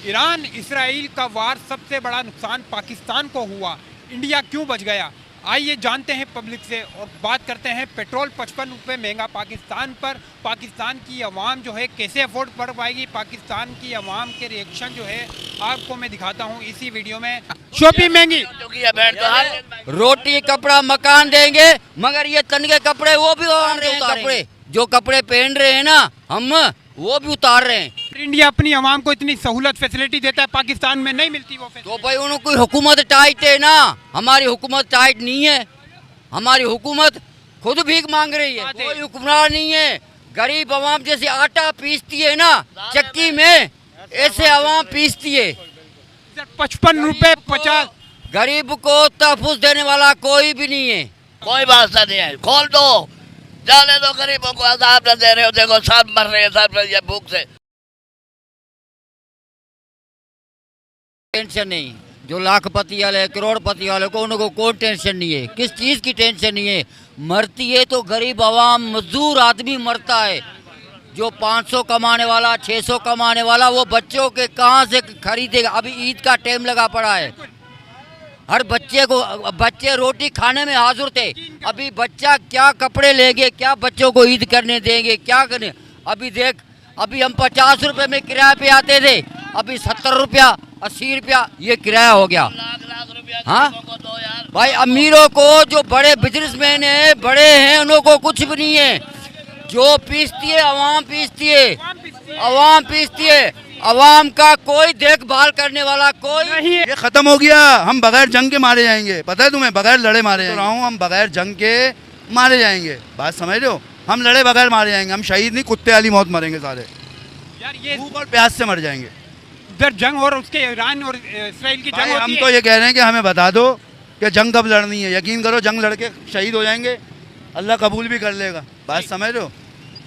Iran Israel का वार सबसे बड़ा नुकसान पाकिस्तान को हुआ, इंडिया क्यों बच गया? आइए जानते हैं पब्लिक से और बात करते हैं पेट्रोल 55 रुपये महंगा पाकिस्तान पर। पाकिस्तान की आवाम जो है कैसे अफोर्ड कर पाएगी? पाकिस्तान की आवाम के रिएक्शन जो है आपको मैं दिखाता हूँ इसी वीडियो में। शॉपिंग महंगी, रोटी कपड़ा मकान देंगे, मगर ये तन के कपड़े वो भी कपड़े जो कपड़े पहन रहे हैं ना हम, वो भी उतार रहे हैं। इंडिया अपनी आवाम को इतनी सहूलत फैसिलिटी देता है, पाकिस्तान में नहीं मिलती वो तो भाई उनकी हुकूमत टाइट है ना, हमारी हुकूमत टाइट नहीं है। हमारी हुकूमत खुद भीख मांग रही है, कोई हुक्मरान नहीं है। गरीब आवाम जैसे आटा पीसती है ना चक्की में, ऐसे आवाम पीसती है। 55 रुपए 50। गरीब को तहफुज देने वाला कोई भी नहीं है। कोई वास्ता नहीं है, खोल दो, जाने दो, गरीबों को अज़ाब न दे रहे हो। देखो सब मर रहे हैं, सब ये भूख से। टेंशन नहीं, जो लाखपति वाले करोड़पति वाले को उनको कोई टेंशन नहीं है, किस चीज की टेंशन नहीं है। मरती है तो गरीब आवाम मजदूर आदमी मरता है। जो 500 कमाने वाला 600 कमाने वाला वो बच्चों के कहाँ से खरीदेगा? अभी ईद का टाइम लगा पड़ा है, हर बच्चे रोटी खाने में हाजुर थे। अभी बच्चा क्या कपड़े लेंगे, क्या बच्चों को ईद करने देंगे, क्या करने? अभी देख, अभी हम 50 रुपए में किराए पे आते थे, अभी 70 रुपया 80 रुपया ये किराया हो गया। हाँ भाई, अमीरों को, जो बड़े बिजनेसमैन है, बड़े हैं, उनको कुछ भी नहीं है। जो पीसती है आवाम पीसती है, आवाम पीसती है। आवाम का कोई देखभाल करने वाला कोई नहीं है। ये खत्म हो गया। हम बगैर जंग के मारे जाएंगे, पता है तुम्हें? बगैर लड़े मारे जाएंगे। हम बगैर जंग के मारे जाएंगे, बात समझ रहे हो? हम लड़े बगैर मारे जाएंगे, हम शहीद नहीं, कुत्ते वाली मौत मरेंगे सारे। यार ये भूख और प्यास से मर जाएंगे। इधर जंग और उसके ईरान और इसराइल की जंग होती हम है। तो ये कह रहे हैं कि हमें बता दो कि जंग कब लड़नी है। यकीन करो, जंग लड़के शहीद हो जाएंगे, अल्लाह कबूल भी कर लेगा। बात समझ रहे हो?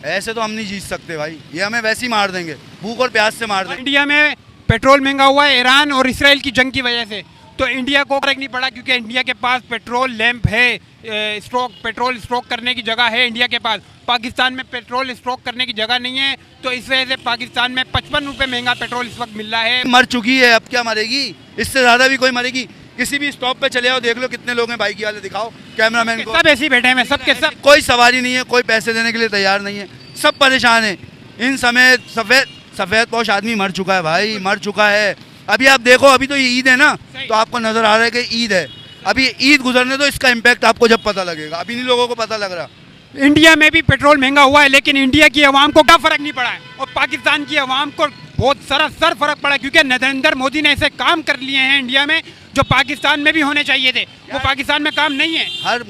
ऐसे तो हम नहीं जीत सकते भाई, ये हमें वैसे ही मार देंगे, भूख और प्यास से मार देंगे। इंडिया में पेट्रोल महंगा हुआ है ईरान और इसराइल की जंग की वजह से, तो इंडिया को फर्क नहीं पड़ा क्योंकि इंडिया के पास पेट्रोल लैंप है, पेट्रोल स्टॉक करने की जगह है इंडिया के पास। पाकिस्तान में पेट्रोल स्टॉक करने की जगह नहीं है, तो इस वजह से पाकिस्तान में 55 रुपये महंगा पेट्रोल इस वक्त मिल रहा है। मर चुकी है, अब क्या मरेगी? इससे ज़्यादा भी कोई मरेगी? किसी भी स्टॉप पे चले आओ, देख लो कितने लोग हैं, बाइक वाले दिखाओ, कैमरामैन को। सब ऐसे ही बैठे हैं, सबके सब। कोई सवारी नहीं है, कोई पैसे देने के लिए तैयार नहीं है, सब परेशान है। इन समय सफ़ेद पोश आदमी मर चुका है भाई, मर चुका है। अभी आप देखो, अभी तो ये ईद है ना, तो आपको नज़र आ रहा है कि ईद है। अभी ईद गुजरने दो, इसका इम्पैक्ट आपको जब पता लगेगा, अभी नहीं लोगों को पता लग रहा। इंडिया में भी पेट्रोल महंगा हुआ है, लेकिन इंडिया की आवाम को क्या फर्क नहीं पड़ा है, और पाकिस्तान की आवाम को बहुत सरासर फर्क पड़ा है, क्योंकि नरेंद्र मोदी ने ऐसे काम कर लिए हैं इंडिया में जो पाकिस्तान में भी होने चाहिए थे, वो पाकिस्तान में काम नहीं है। हर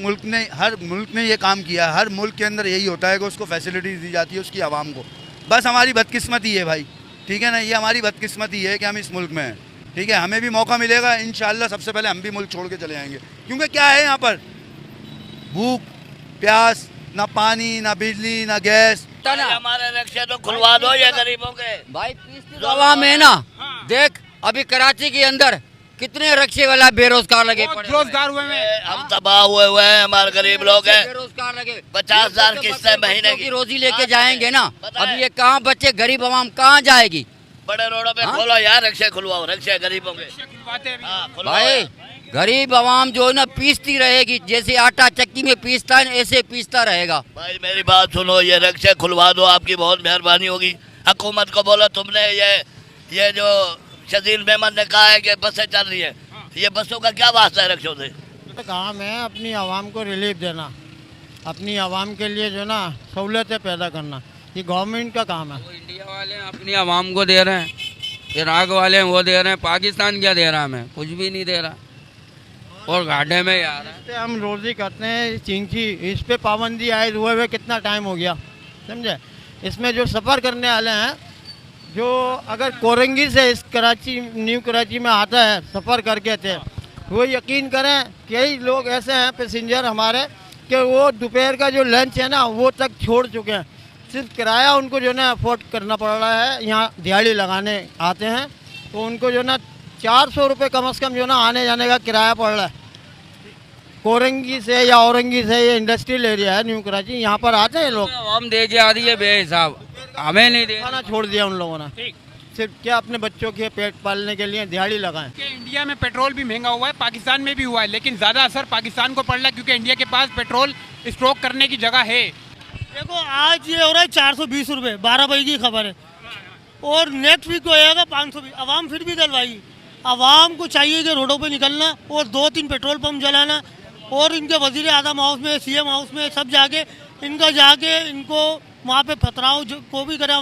मुल्क ने ये काम किया। हर मुल्क के अंदर यही होता है कि उसको फैसिलिटीज दी जाती है उसकी आवाम को। बस हमारी बदकिस्मती है भाई, ठीक है ना? ये हमारी बदकिस्मती है कि हम इस मुल्क में हैं, ठीक है? हमें भी मौका मिलेगा इंशाल्लाह, सबसे पहले हम भी मुल्क छोड़ के चले आएंगे। क्योंकि क्या है यहाँ पर? भूख प्यास, ना पानी, ना बिजली, ना गैस। हमारे रिक्शे तो खुलवा दो ये गरीबों के भाई, पीसती आवाम है ना। देख, अभी कराची के अंदर कितने रिक्शे वाला बेरोजगार लगे पड़े, रोजगार हुए में हम तबाह हुए हैं। हमारे गरीब लोग हैं, बेरोजगार लगे। 50,000 किस्तें महीने की रोजी लेके जाएंगे ना। अब ये कहाँ बच्चे, गरीब आवाम कहाँ जाएगी? बड़े रोडों पे खोलो यार, रिक्शे खुलवाओ, रिक्शे गरीबों के। भाई गरीब आवाम जो है ना पीसती रहेगी, जैसे आटा चक्की में पीसता है ऐसे पीसता रहेगा। भाई मेरी बात सुनो, ये रिक्शे खुलवा दो, आपकी बहुत मेहरबानी होगी। हुकूमत को बोलो तुमने ये जो शजील मेमन ने कहा है कि बसें चल रही है, ये बसों का क्या वास्ता है रिक्शों से? काम है अपनी आवाम को रिलीफ देना, अपनी आवाम के लिए जो ना सहूलतें पैदा करना, ये गवर्नमेंट का काम है। इंडिया वाले अपनी आवाम को दे रहे हैं, इराक वाले वो दे रहे हैं, पाकिस्तान क्या दे रहा है? हमें कुछ भी नहीं दे रहा, और घाटे में आ रहा है। हम रोजी करते हैं चिंकी, इस पे पाबंदी आए हुए कितना टाइम हो गया, समझे? इसमें जो सफ़र करने वाले हैं, जो अगर कोरंगी से इस न्यू कराची में आता है सफ़र करके थे, वो यकीन करें कई लोग ऐसे हैं पैसेंजर हमारे कि वो दोपहर का जो लंच है ना वो तक छोड़ चुके हैं। सिर्फ किराया उनको जो ना अफोर्ड करना पड़ रहा है। यहाँ दिहाड़ी लगाने आते हैं तो उनको जो ना 400 रुपये कम से कम जो ना आने जाने का किराया पड़ रहा है। कोरंगी से या औरंगी से, ये इंडस्ट्रियल एरिया है न्यू कराची, यहाँ पर आते हैं लोग। हम दे के आ रही है बेहिसाब, हमें नहीं दे, खाना छोड़ दिया उन लोगों ने। सिर्फ क्या अपने बच्चों के पेट पालने के लिए दिहाड़ी लगाएं। कि इंडिया में पेट्रोल भी महंगा हुआ है, पाकिस्तान में भी हुआ है, लेकिन ज़्यादा असर पाकिस्तान को पड़ रहा है क्योंकि इंडिया के पास पेट्रोल स्टॉक करने की जगह है। देखो आज ये हो रहा है 420 रुपये, 12 बजे की खबर है, और नेक्स्ट वीक होएगा 520। आवाम फिर भी दलवाई, आवाम को चाहिए कि रोडों पे निकलना और 2-3 पेट्रोल पंप जलाना, और इनके वजीर आजम हाउस में, CM हाउस में सब जाके इनको वहाँ पे पथराव को भी करे।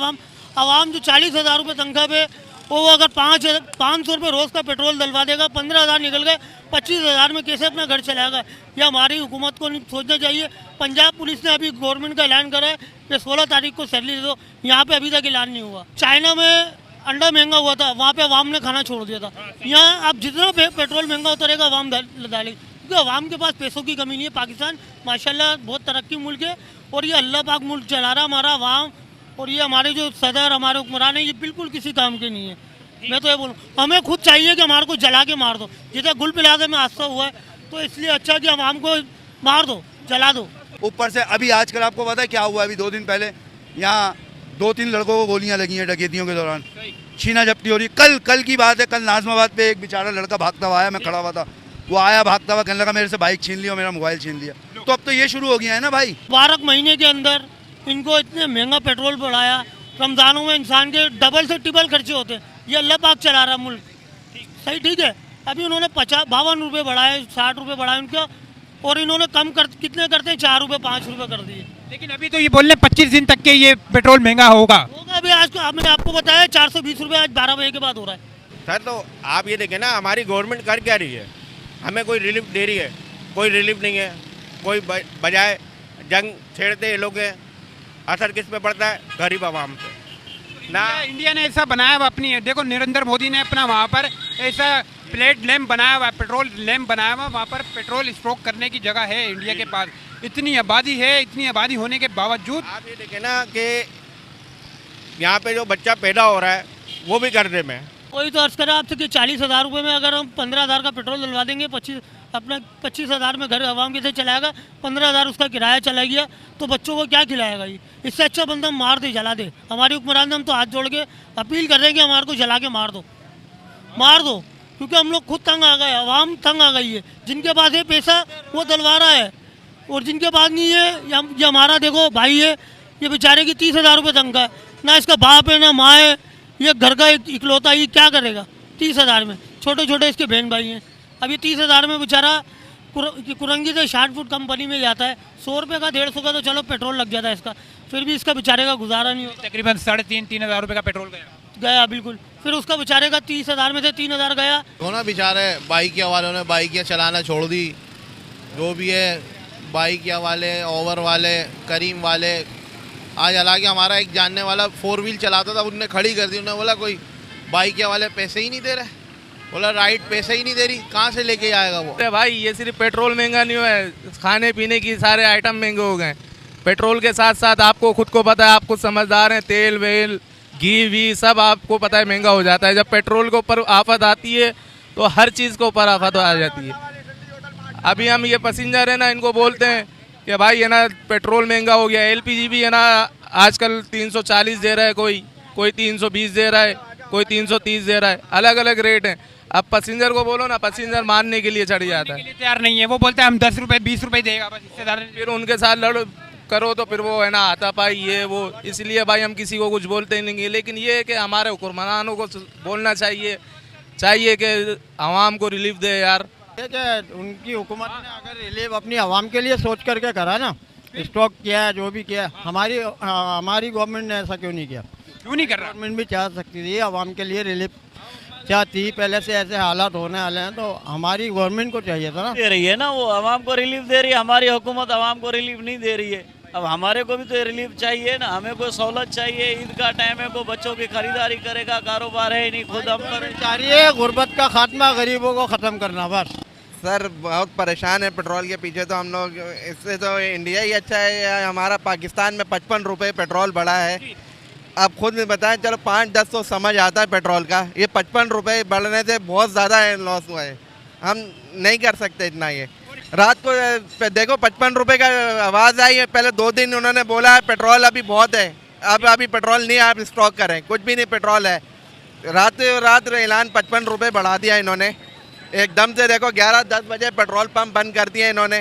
आवाम जो 40,000 रुपये तनख्वाह पे, वो अगर 500 रुपये रोज़ का पेट्रोल डलवा देगा, 15,000 निकल गए, 25,000 में कैसे अपना घर चलाएगा? यह हमारी हुकूमत को सोचना चाहिए। पंजाब पुलिस ने अभी गवर्नमेंट का ऐलान करा है कि 16 तारीख को सैलरी दे दो, यहाँ पे अभी तक ऐलान नहीं हुआ। चाइना में अंडा महंगा हुआ था, वहाँ पे अवाम ने खाना छोड़ दिया था। यहाँ अब जितना पेट्रोल महंगा होता रहेगा अवाम डालेगी, क्योंकि अवाम के पास पैसों की कमी नहीं है। पाकिस्तान माशाल्लाह बहुत तरक्की मुल्क है, और ये अल्लाह पाक मुल्क चला रहा हमारा अवाम, और ये हमारे जो सदर, हमारे हुक्मरान है, ये बिल्कुल किसी काम के नहीं है। मैं तो ये बोलूँ, हमें खुद चाहिए कि हमारे को जला के मार दो, जितना गुल प्लाजा में हादसा हुआ है, तो इसलिए अच्छा कि अवाम को मार दो, जला दो। ऊपर से अभी आजकल आपको पता है क्या हुआ? अभी 2 दिन पहले यहाँ 2-3 लड़कों को गोलियां लगी हैं डकैतियों के दौरान, छीना झपटी हो रही। कल की बात है, कल नाजमाबाद पे एक बेचारा लड़का भागता हुआ आया, मैं खड़ा हुआ था, वो आया भागता हुआ, कहने लगा मेरे से बाइक छीन लिया और मेरा मोबाइल छीन लिया। तो अब तो ये शुरू हो गया है ना भाई। 12 महीने के अंदर इनको इतने महंगा पेट्रोल बढ़ाया, रमजानों में इंसान के डबल से ट्रिपल खर्चे होते हैं। ये अल्लाह पाक चला रहा मुल्क, सही ठीक है। अभी उन्होंने 52 रुपये बढ़ाए, 60 रुपये बढ़ाए उनका, और इन्होंने कितने करते हैं, 4 रुपये 5 रुपये कर दिए। लेकिन अभी तो ये बोल रहे 25 दिन तक के ये पेट्रोल महंगा होगा। अभी आज मैंने आपको बताया 420 रुपये आज 12 बजे के बाद हो रहा है। सर तो आप ये देखें ना, हमारी गवर्नमेंट कर क्या रही है? हमें कोई रिलीफ दे रही है? कोई रिलीफ नहीं है। कोई बजाय जंग छेड़ते ये लोग हैं, असर किस पे पड़ता है? गरीब आवाम पे ना। इंडिया ने ऐसा बनाया हुआ अपनी, देखो नरेंद्र मोदी ने अपना वहाँ पर ऐसा प्लेट लैम्प बनाया हुआ है, पेट्रोल लैम्प बनाया हुआ, वहाँ पर पेट्रोल स्टॉक करने की जगह है इंडिया के पास। इतनी आबादी है, इतनी आबादी होने के बावजूद आप ये देखें ना कि यहाँ पे जो बच्चा पैदा हो रहा है वो भी कर्जे में। कोई तो अर्ज करा आपसे कि 40,000 रुपये में अगर हम 15,000 का पेट्रोल डलवा देंगे, 25,000 में घर आवाम कैसे चलाएगा? 15,000 उसका किराया चला गया, तो बच्चों को क्या खिलाएगा? ये इससे अच्छा बंदा मार दे, जला दे। हमारी हुक्मरान ने हम तो हाथ जोड़ के अपील कर रहे हैं कि हमारे को जला के मार दो, क्योंकि हम लोग खुद तंग आ गए, आवाम तंग आ गई है। जिनके पास है पैसा वो डलवा रहा है, और जिनके पास नहीं है, ये हमारा देखो भाई है, ये बेचारे की 30,000 रुपये तंग है, ना इसका बाप है ना माँ है, ये घर का एक इकलौता, ये क्या करेगा 30,000 में? छोटे छोटे इसके बहन भाई हैं। अभी 30,000 में बेचारा कुरंगी से 60 फुट कंपनी में जाता है, 100 रुपये का 150 का तो चलो पेट्रोल लग जाता है इसका, फिर भी इसका बेचारे का गुजारा नहीं होता। तकरीबन 3,500-3 हज़ार रुपये का पेट्रोल गया बिल्कुल। फिर उसका बेचारे का 30,000 में से 3,000 गया। तो ना बेचारे बाइकिया वालों ने बाइकियाँ चलाना छोड़ दी, जो भी है बाइकिया वाले, ओवर वाले, करीम वाले। आज हालांकि हमारा एक जानने वाला 4 व्हील चलाता था, उनने खड़ी कर दी। उन्होंने बोला कोई बाइकिया वाले पैसे ही नहीं दे रहे, बोला राइड पैसे ही नहीं दे रही, कहाँ से लेके आएगा वो? अरे भाई ये सिर्फ पेट्रोल महंगा नहीं हुआ है, खाने पीने की सारे आइटम महंगे हो गए। पेट्रोल के साथ साथ आपको खुद को पता है, आप खुद समझदार हैं, तेल वेल घी वी सब आपको पता है महंगा हो जाता है। जब पेट्रोल के ऊपर आफत आती है तो हर चीज़ के ऊपर आफत आ जाती है। अभी हम ये पैसेंजर है ना, इनको बोलते हैं कि भाई है ना पेट्रोल महंगा हो गया, LPG भी है ना आजकल 340 दे रहा है, कोई 320 दे रहा है, कोई 330 दे रहा है, अलग अलग रेट हैं। अब पैसेंजर को बोलो ना, पैसेंजर मानने के लिए चढ़ जाता है, तैयार नहीं है। वो बोलते हैं हम 10 रुपये 20 रुपये देगा बस, इससे ज़्यादा। फिर उनके साथ लड़ करो तो फिर वो है ना हाथापाई ये वो, इसलिए भाई हम किसी को कुछ बोलते नहीं है। लेकिन ये है कि हमारे हुक्मरानों को बोलना चाहिए कि आवाम को रिलीफ दे यार। उनकी हुकूमत ने अगर रिलीफ अपनी आवाम के लिए सोच करके करा ना, स्टॉक किया है, जो भी किया, हमारी गवर्नमेंट ने ऐसा क्यों नहीं किया? क्यों नहीं कर रहा? गवर्नमेंट भी चाह सकती थी, आवाम के लिए रिलीफ चाहती। पहले से ऐसे हालात होने वाले हैं तो हमारी गवर्नमेंट को चाहिए था ना। दे रही है ना, वो आवाम को रिलीफ दे रही है, हमारी हुकूमत आवाम को रिलीफ नहीं दे रही है। अब हमारे को भी तो रिलीफ चाहिए ना, हमें कोई सहूलत चाहिए। ईद का टाइम है, को बच्चों की खरीदारी करेगा, कारोबार है नहीं, खुद हम करें। चाहिए गुर्बत का खात्मा, गरीबों को ख़त्म करना बस। सर बहुत परेशान है पेट्रोल के पीछे, तो हम लोग इससे तो इंडिया ही अच्छा है। या हमारा पाकिस्तान में 55 रुपये पेट्रोल बढ़ा है। आप खुद में बताएं, चलो 5-10 तो समझ आता है पेट्रोल का, ये 55 रुपये बढ़ने से बहुत ज़्यादा लॉस हुआ है। हम नहीं कर सकते इतना। ये रात को देखो 55 रुपये का आवाज़ आई है, पहले 2 दिन उन्होंने बोला है पेट्रोल अभी बहुत है, अब अभी पेट्रोल नहीं, आप स्टॉक करें, कुछ भी नहीं पेट्रोल है। रात ऐलान 55 रुपये बढ़ा दिया इन्होंने एकदम से। देखो 11-10 बजे पेट्रोल पंप बंद कर दिए इन्होंने।